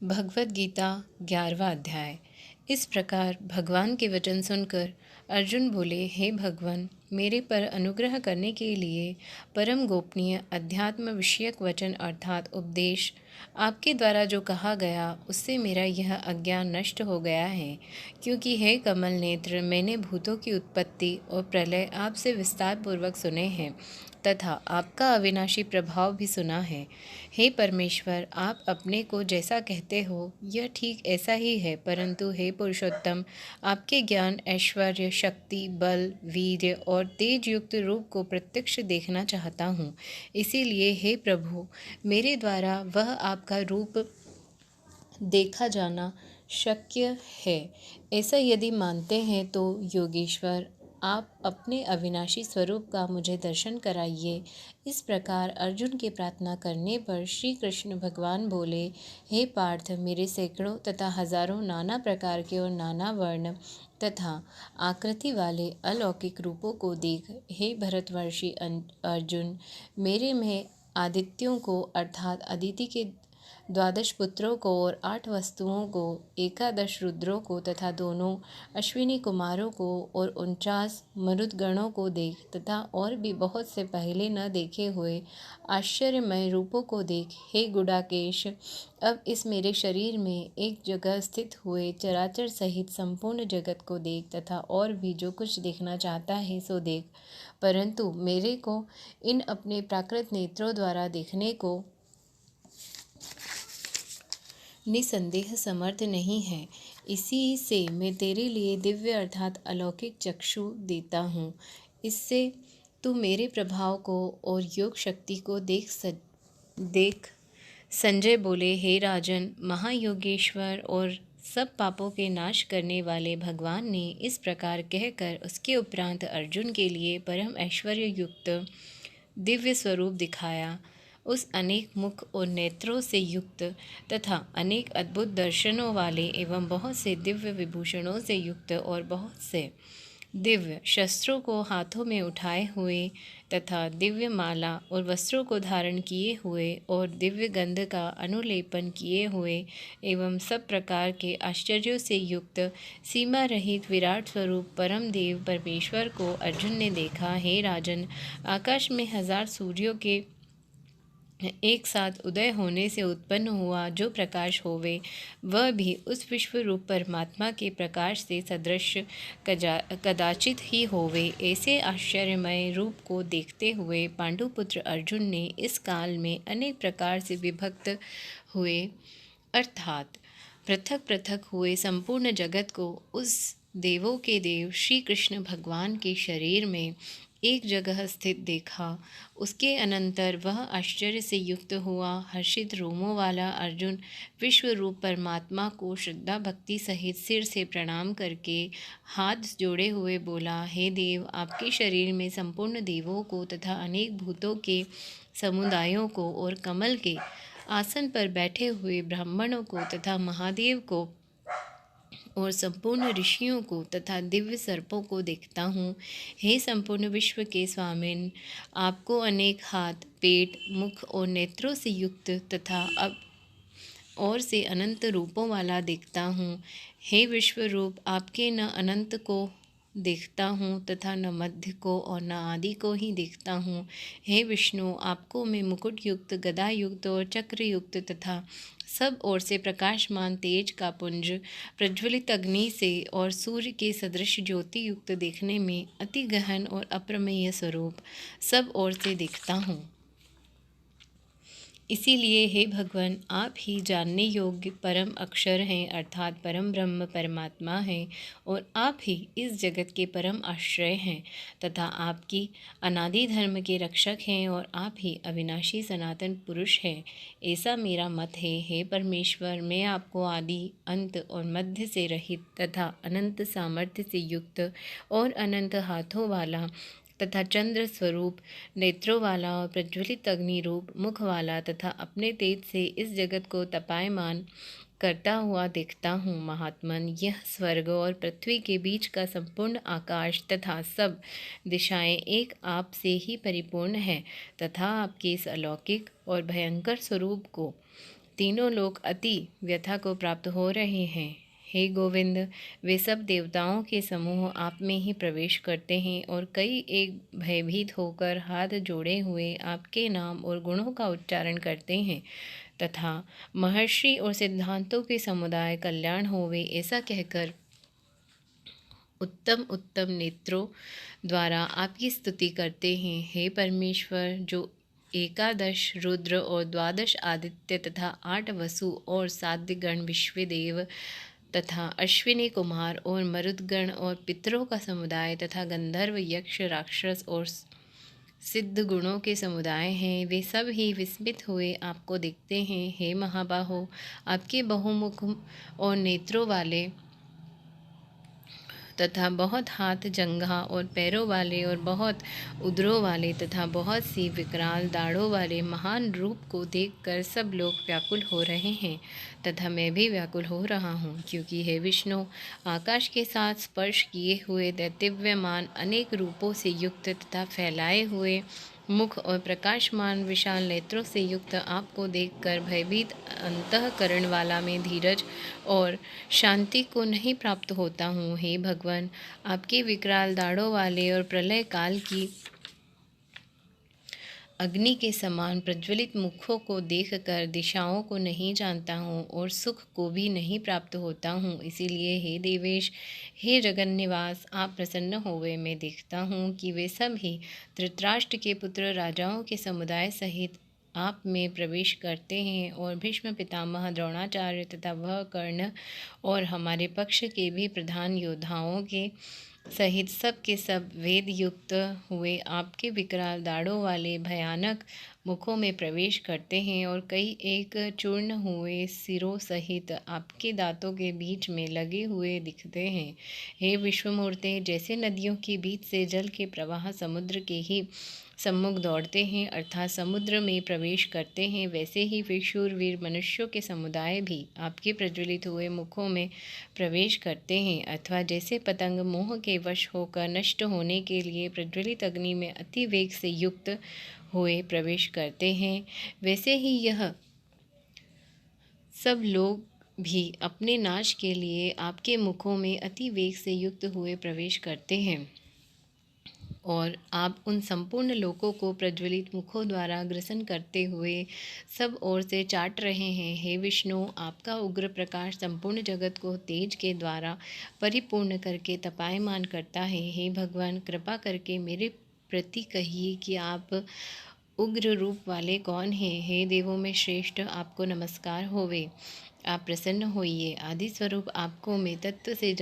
भगवद गीता 11वां अध्याय। इस प्रकार भगवान के वचन सुनकर अर्जुन बोले, हे भगवान, मेरे पर अनुग्रह करने के लिए परम गोपनीय अध्यात्म विषयक वचन अर्थात उपदेश आपके द्वारा जो कहा गया उससे मेरा यह अज्ञान नष्ट हो गया है। क्योंकि हे कमल नेत्र, मैंने भूतों की उत्पत्ति और प्रलय आपसे विस्तार पूर्वक सुने हैं तथा आपका अविनाशी प्रभाव भी सुना है। हे परमेश्वर, आप अपने को जैसा कहते हो यह ठीक ऐसा ही है, परंतु हे पुरुषोत्तम, आपके ज्ञान, ऐश्वर्य, शक्ति, बल, वीर्य और तेज युक्त रूप को प्रत्यक्ष देखना चाहता हूँ। इसीलिए हे प्रभु, मेरे द्वारा वह आपका रूप देखा जाना शक्य है। ऐसा यदि मानते हैं तो योगेश्वर, आप अपने अविनाशी स्वरूप का मुझे दर्शन कराइए। इस प्रकार अर्जुन के प्रार्थना करने पर श्री कृष्ण भगवान बोले, हे पार्थ, मेरे सैकड़ों तथा हजारों नाना प्रकार के और नाना वर्ण तथा आकृति वाले अलौकिक रूपों को देख। हे भरतवर्षी अर्जुन, मेरे में आदित्यों को अर्थात अदिति के 12 पुत्रों को और 8 वस्तुओं को, 11 रुद्रों को तथा दोनों अश्विनी कुमारों को और 49 मरुदगणों को देख तथा और भी बहुत से पहले न देखे हुए आश्चर्यमय रूपों को देख। हे गुडाकेश, अब इस मेरे शरीर में एक जगह स्थित हुए चराचर सहित संपूर्ण जगत को देख तथा और भी जो कुछ देखना चाहता है सो देख, परंतु मेरे को इन अपने प्राकृत नेत्रों द्वारा देखने को निसंदेह समर्थ नहीं है। इसी से मैं तेरे लिए दिव्य अर्थात अलौकिक चक्षु देता हूँ। इससे तू मेरे प्रभाव को और योग शक्ति को देख। संजय बोले, हे राजन, महायोगेश्वर और सब पापों के नाश करने वाले भगवान ने इस प्रकार कहकर उसके उपरांत अर्जुन के लिए परम ऐश्वर्य युक्त दिव्य स्वरूप दिखाया। उस अनेक मुख और नेत्रों से युक्त तथा अनेक अद्भुत दर्शनों वाले एवं बहुत से दिव्य विभूषणों से युक्त और बहुत से दिव्य शस्त्रों को हाथों में उठाए हुए तथा दिव्य माला और वस्त्रों को धारण किए हुए और दिव्य गंध का अनुलेपन किए हुए एवं सब प्रकार के आश्चर्यों से युक्त सीमा रहित विराट स्वरूप परम देव परमेश्वर को अर्जुन ने देखा। हे राजन, आकाश में 1000 सूर्यों के एक साथ उदय होने से उत्पन्न हुआ जो प्रकाश होवे, वह भी उस विश्व रूप परमात्मा के प्रकाश से सदृश कदाचित ही होवे। ऐसे आश्चर्यमय रूप को देखते हुए पांडुपुत्र अर्जुन ने इस काल में अनेक प्रकार से विभक्त हुए अर्थात पृथक पृथक हुए संपूर्ण जगत को उस देवों के देव श्री कृष्ण भगवान के शरीर में एक जगह स्थित देखा। उसके अनंतर वह आश्चर्य से युक्त हुआ हर्षित रोमों वाला अर्जुन विश्व रूप परमात्मा को श्रद्धा भक्ति सहित सिर से प्रणाम करके हाथ जोड़े हुए बोला, हे देव, आपके शरीर में संपूर्ण देवों को तथा अनेक भूतों के समुदायों को और कमल के आसन पर बैठे हुए ब्राह्मणों को तथा महादेव को और संपूर्ण ऋषियों को तथा दिव्य सर्पों को देखता हूँ। हे संपूर्ण विश्व के स्वामिन, आपको अनेक हाथ, पेट, मुख और नेत्रों से युक्त तथा अब और से अनंत रूपों वाला देखता हूँ। हे विश्व रूप, आपके न अनंत को देखता हूँ तथा न मध्य को और न आदि को ही देखता हूँ। हे विष्णु, आपको मैं मुकुट युक्त, गदा युक्त और चक्र युक्त तथा सब ओर से प्रकाशमान तेज का पुंज, प्रज्वलित अग्नि से और सूर्य के सदृश ज्योति युक्त देखने में अति गहन और अप्रमेय स्वरूप सब ओर से देखता हूँ। इसीलिए हे भगवान, आप ही जानने योग्य परम अक्षर हैं अर्थात परम ब्रह्म परमात्मा हैं और आप ही इस जगत के परम आश्रय हैं तथा आपकी अनादि धर्म के रक्षक हैं और आप ही अविनाशी सनातन पुरुष हैं, ऐसा मेरा मत है। हे परमेश्वर, मैं आपको आदि, अंत और मध्य से रहित तथा अनंत सामर्थ्य से युक्त और अनंत हाथों वाला तथा चंद्र स्वरूप नेत्रों वाला और प्रज्वलित अग्नि रूप मुख वाला तथा अपने तेज से इस जगत को तपायमान करता हुआ देखता हूँ। महात्मन, यह स्वर्ग और पृथ्वी के बीच का संपूर्ण आकाश तथा सब दिशाएं एक आप से ही परिपूर्ण है तथा आपके इस अलौकिक और भयंकर स्वरूप को तीनों लोग अति व्यथा को प्राप्त हो रहे हैं। हे गोविंद, वे सब देवताओं के समूह आप में ही प्रवेश करते हैं और कई एक भयभीत होकर हाथ जोड़े हुए आपके नाम और गुणों का उच्चारण करते हैं तथा महर्षि और सिद्धांतों के समुदाय कल्याण होवे ऐसा कहकर उत्तम उत्तम नेत्रों द्वारा आपकी स्तुति करते हैं। हे परमेश्वर, जो एकादश रुद्र और द्वादश आदित्य तथा 8 वसु और 7 गण विश्वदेव तथा अश्विनी कुमार और मरुदगण और पितरों का समुदाय तथा गंधर्व यक्ष राक्षस और सिद्ध गुणों के समुदाय हैं, वे सब ही विस्मित हुए आपको देखते हैं। हे महाबाहो, आपके बहुमुख और नेत्रों वाले तथा बहुत हाथ जंघा और पैरों वाले और बहुत उदरों वाले तथा बहुत सी विकराल दाढ़ों वाले महान रूप को देखकर सब लोग व्याकुल हो रहे हैं तथा मैं भी व्याकुल हो रहा हूँ, क्योंकि हे विष्णु, आकाश के साथ स्पर्श किए हुए दैदिव्यमान अनेक रूपों से युक्त तथा फैलाए हुए मुख और प्रकाशमान विशाल नेत्रों से युक्त आपको देखकर भयभीत अंतःकरण वाला में धीरज और शांति को नहीं प्राप्त होता हूँ। हे भगवान, आपके विकराल दाढ़ों वाले और प्रलय काल की अग्नि के समान प्रज्वलित मुखों को देखकर दिशाओं को नहीं जानता हूँ और सुख को भी नहीं प्राप्त होता हूँ। इसीलिए हे देवेश, हे जगन्निवास, आप प्रसन्न होवे। मैं देखता हूँ कि वे सब ही धृतराष्ट्र के पुत्र राजाओं के समुदाय सहित आप में प्रवेश करते हैं और भीष्म पितामह, द्रोणाचार्य तथा वह कर्ण और हमारे पक्ष के भी प्रधान योद्धाओं के सहित सब के सब वेद युक्त हुए आपके विकराल दाढ़ों वाले भयानक मुखों में प्रवेश करते हैं और कई एक चूर्ण हुए सिरों सहित आपके दांतों के बीच में लगे हुए दिखते हैं। हे विश्वमूर्ते, जैसे नदियों के बीच से जल के प्रवाह समुद्र के ही सम्मुख दौड़ते हैं अर्थात समुद्र में प्रवेश करते हैं, वैसे ही वे शूरवीर मनुष्यों के समुदाय भी आपके प्रज्वलित हुए मुखों में प्रवेश करते हैं, अथवा जैसे पतंग मोह के वश होकर नष्ट होने के लिए प्रज्वलित अग्नि में अति वेग से युक्त हुए प्रवेश करते हैं, वैसे ही यह सब लोग भी अपने नाश के लिए आपके मुखों में अति वेग से युक्त हुए प्रवेश करते हैं और आप उन संपूर्ण लोकों को प्रज्वलित मुखों द्वारा ग्रसन करते हुए सब ओर से चाट रहे हैं। हे विष्णु, आपका उग्र प्रकाश संपूर्ण जगत को तेज के द्वारा परिपूर्ण करके तपायमान करता है। हे भगवान, कृपा करके मेरे प्रति कहिए कि आप उग्र रूप वाले कौन हैं। हे देवों में श्रेष्ठ, आपको नमस्कार होवे। आप प्रसन्न होइए। आदि स्वरूप आपको मैं तत्व से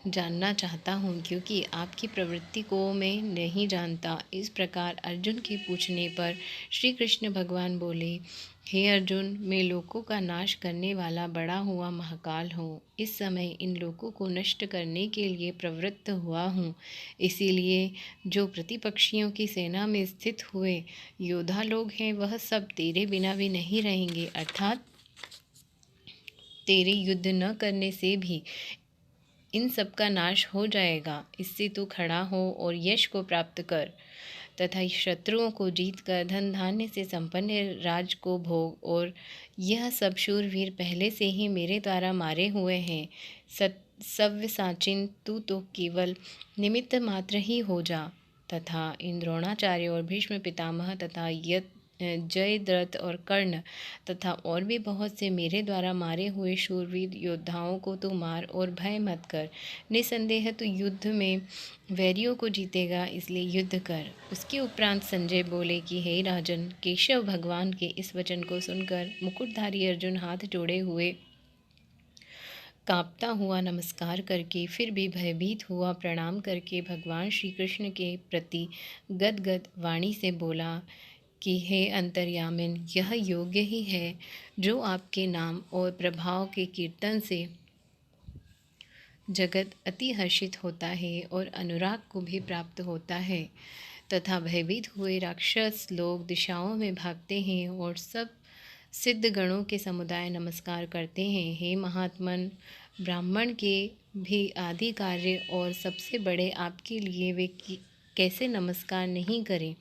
जानना चाहता हूँ, क्योंकि आपकी प्रवृत्ति को मैं नहीं जानता। इस प्रकार अर्जुन के पूछने पर श्री कृष्ण भगवान बोले, हे अर्जुन, मैं लोकों का नाश करने वाला बड़ा हुआ महाकाल हूँ। इस समय इन लोकों को नष्ट करने के लिए प्रवृत्त हुआ हूँ। इसीलिए जो प्रतिपक्षियों की सेना में स्थित हुए योद्धा लोग हैं, वह सब तेरे बिना भी नहीं रहेंगे, अर्थात तेरे युद्ध न करने से भी इन सब का नाश हो जाएगा। इससे तू खड़ा हो और यश को प्राप्त कर तथा शत्रुओं को जीत कर धन धान्य से संपन्न राज को भोग। और यह सब शूरवीर पहले से ही मेरे द्वारा मारे हुए हैं। सव्यसाचिन, तू तो केवल निमित्त मात्र ही हो जा तथा इन द्रोणाचार्य और भीष्म पितामह तथा जयद्रथ और कर्ण तथा और भी बहुत से मेरे द्वारा मारे हुए शूरवीर योद्धाओं को तू मार और भय मत कर। निसंदेह तू युद्ध में वैरियों को जीतेगा, इसलिए युद्ध कर। उसके उपरांत संजय बोले कि हे राजन, केशव भगवान के इस वचन को सुनकर मुकुटधारी अर्जुन हाथ जोड़े हुए कांपता हुआ नमस्कार करके फिर भी भयभीत हुआ प्रणाम करके भगवान श्री कृष्ण के प्रति गदगद वाणी से बोला कि हे अंतर्यामिन, यह योग्य ही है जो आपके नाम और प्रभाव के कीर्तन से जगत अति हर्षित होता है और अनुराग को भी प्राप्त होता है तथा भयभीत हुए राक्षस लोग दिशाओं में भागते हैं और सब सिद्ध गणों के समुदाय नमस्कार करते हैं। हे महात्मन, ब्राह्मण के भी आदि कार्य और सबसे बड़े आपके लिए वे कैसे नमस्कार नहीं करें,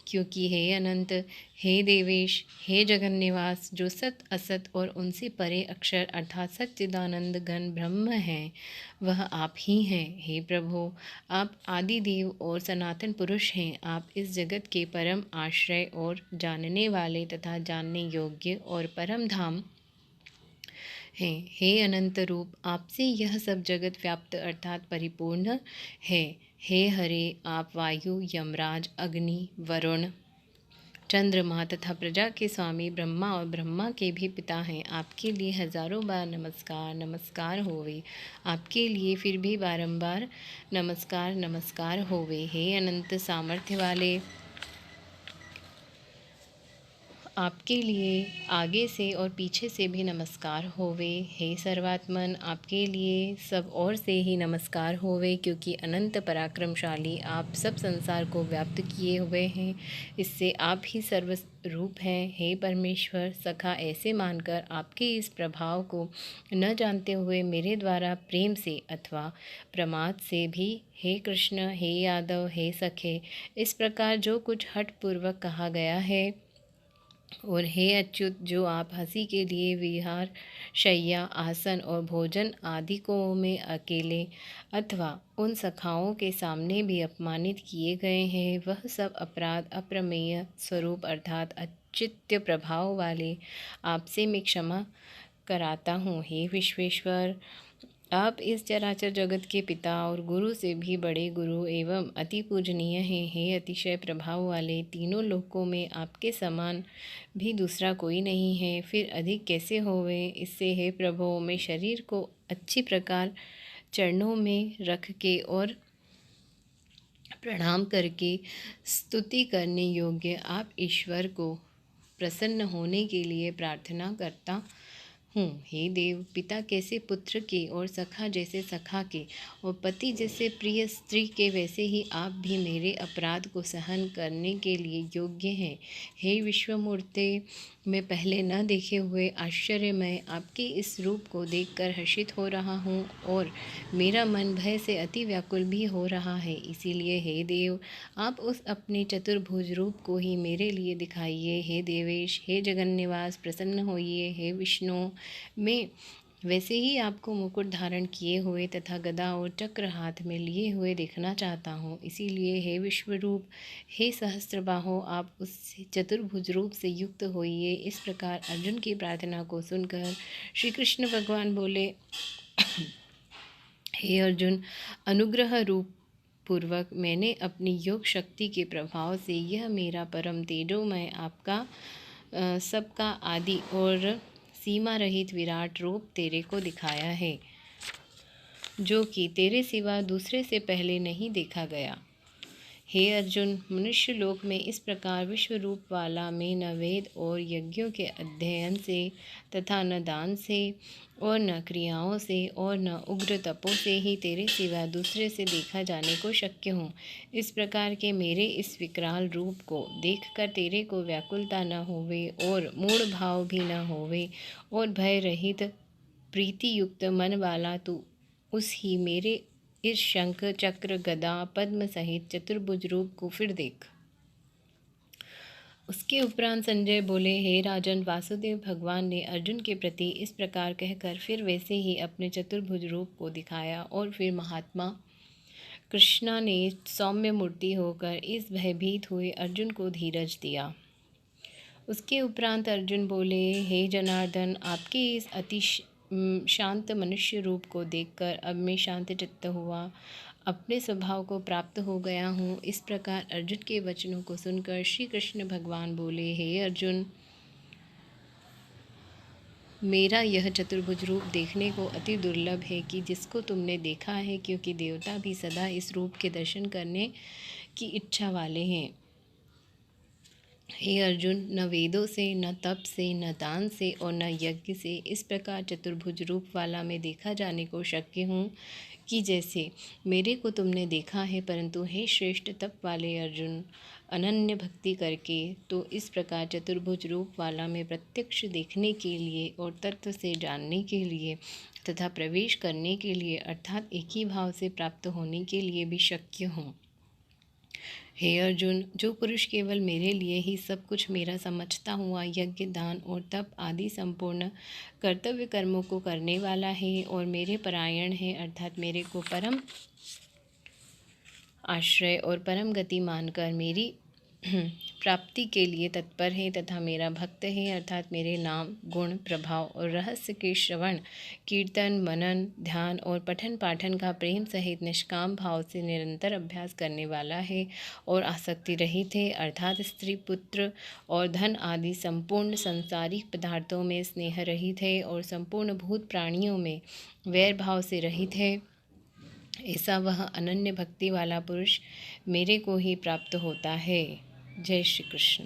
क्योंकि हे अनंत, हे देवेश, हे जगन्निवास, जो सत असत और उनसे परे अक्षर अर्थात सच्चिदानंद घन ब्रह्म हैं, वह आप ही हैं। हे प्रभु, आप आदि देव और सनातन पुरुष हैं। आप इस जगत के परम आश्रय और जानने वाले तथा जानने योग्य और परम धाम हैं। हे अनंत रूप, आपसे यह सब जगत व्याप्त अर्थात परिपूर्ण है। हे हरे, आप वायु, यमराज, अग्नि, वरुण, चंद्रमा तथा प्रजा के स्वामी ब्रह्मा और ब्रह्मा के भी पिता हैं। आपके लिए हजारों बार नमस्कार नमस्कार होवे। आपके लिए फिर भी बारंबार नमस्कार नमस्कार होवे। हे अनंत सामर्थ्य वाले, आपके लिए आगे से और पीछे से भी नमस्कार होवे। हे सर्वात्मन, आपके लिए सब ओर से ही नमस्कार होवे, क्योंकि अनंत पराक्रमशाली आप सब संसार को व्याप्त किए हुए हैं। इससे आप ही सर्व रूप हैं। हे परमेश्वर, सखा ऐसे मानकर आपके इस प्रभाव को न जानते हुए मेरे द्वारा प्रेम से अथवा प्रमाद से भी हे कृष्ण, हे यादव, हे सखे, इस प्रकार जो कुछ हठपूर्वक कहा गया है, और हे अच्युत, जो आप हंसी के लिए विहार, शैया, आसन और भोजन आदि को में अकेले अथवा उन सखाओं के सामने भी अपमानित किए गए हैं, वह सब अपराध अप्रमेय स्वरूप अर्थात अचित्य प्रभाव वाले आपसे मैं क्षमा कराता हूँ। हे विश्वेश्वर, आप इस चराचर जगत के पिता और गुरु से भी बड़े गुरु एवं अति पूजनीय हैं। हे अतिशय प्रभाव वाले, तीनों लोकों में आपके समान भी दूसरा कोई नहीं है, फिर अधिक कैसे होवे। इससे हे प्रभु, मैं शरीर को अच्छी प्रकार चरणों में रख के और प्रणाम करके स्तुति करने योग्य आप ईश्वर को प्रसन्न होने के लिए प्रार्थना करता हूँ। हे देव, पिता कैसे पुत्र के और सखा जैसे सखा के और पति जैसे प्रिय स्त्री के, वैसे ही आप भी मेरे अपराध को सहन करने के लिए योग्य हैं। हे विश्वमूर्ते, मैं पहले न देखे हुए आश्चर्यमय आपके इस रूप को देखकर हर्षित हो रहा हूँ और मेरा मन भय से अति व्याकुल भी हो रहा है। इसीलिए हे देव, आप उस अपने चतुर्भुज रूप को ही मेरे लिए दिखाइए। हे देवेश, हे जगन्निवास, प्रसन्न होइए। हे विष्णु, मैं वैसे ही आपको मुकुट धारण किए हुए तथा गदा और चक्र हाथ में लिए हुए देखना चाहता हूँ। इसीलिए हे विश्वरूप, हे सहस्त्रबाहो, आप उस चतुर्भुज रूप से युक्त होइए। इस प्रकार अर्जुन की प्रार्थना को सुनकर श्री कृष्ण भगवान बोले, हे अर्जुन, अनुग्रह रूप पूर्वक मैंने अपनी योग शक्ति के प्रभाव से यह मेरा परम तेजोमय आपका सबका आदि और सीमा रहित विराट रूप तेरे को दिखाया है, जो कि तेरे सिवा दूसरे से पहले नहीं देखा गया। हे अर्जुन, मनुष्य लोक में इस प्रकार विश्व रूप वाला मैं न वेद और यज्ञों के अध्ययन से तथा न दान से और न क्रियाओं से और न उग्र तपों से ही तेरे सिवा दूसरे से देखा जाने को शक्य हूँ। इस प्रकार के मेरे इस विकराल रूप को देखकर तेरे को व्याकुलता न होवे और मूढ़ भाव भी न होवे और भय रहित प्रीति युक्त मन वाला तू उस ही मेरे इस शंख चक्र गदा पद्म सहित चतुर्भुज रूप को फिर देख। उसके उपरांत संजय बोले, हे राजन, वासुदेव भगवान ने अर्जुन के प्रति इस प्रकार कहकर फिर वैसे ही अपने चतुर्भुज रूप को दिखाया और फिर महात्मा कृष्णा ने सौम्य मूर्ति होकर इस भयभीत हुए अर्जुन को धीरज दिया। उसके उपरांत अर्जुन बोले, हे जनार्दन, आपके इस अति शांत मनुष्य रूप को देखकर अब मैं शांत चित्त हुआ, अपने स्वभाव को प्राप्त हो गया हूँ। इस प्रकार अर्जुन के वचनों को सुनकर श्री कृष्ण भगवान बोले, हे अर्जुन, मेरा यह चतुर्भुज रूप देखने को अति दुर्लभ है कि जिसको तुमने देखा है, क्योंकि देवता भी सदा इस रूप के दर्शन करने की इच्छा वाले हैं। हे अर्जुन, न वेदों से, न तप से, न दान से और न यज्ञ से इस प्रकार चतुर्भुज रूप वाला मैं देखा जाने को शक्य हूँ कि जैसे मेरे को तुमने देखा है। परंतु हे श्रेष्ठ तप वाले अर्जुन, अनन्य भक्ति करके तो इस प्रकार चतुर्भुज रूप वाला मैं प्रत्यक्ष देखने के लिए और तत्व से जानने के लिए तथा प्रवेश करने के लिए अर्थात एक ही भाव से प्राप्त होने के लिए भी शक्य हूँ। हे अर्जुन, जो पुरुष केवल मेरे लिए ही सब कुछ मेरा समझता हुआ यज्ञ, दान और तप आदि संपूर्ण कर्तव्य कर्मों को करने वाला है और मेरे परायण है, अर्थात मेरे को परम आश्रय और परम गति मानकर मेरी प्राप्ति के लिए तत्पर है तथा मेरा भक्त है, अर्थात मेरे नाम, गुण, प्रभाव और रहस्य के श्रवण, कीर्तन, मनन, ध्यान और पठन पाठन का प्रेम सहित निष्काम भाव से निरंतर अभ्यास करने वाला है और आसक्ति रहित है, अर्थात स्त्री, पुत्र और धन आदि संपूर्ण संसारिक पदार्थों में स्नेह रहित है और संपूर्ण भूत प्राणियों में वैर भाव से रहित है। ऐसा वह अनन्य भक्ति वाला पुरुष मेरे को ही प्राप्त होता है। जय श्री कृष्ण।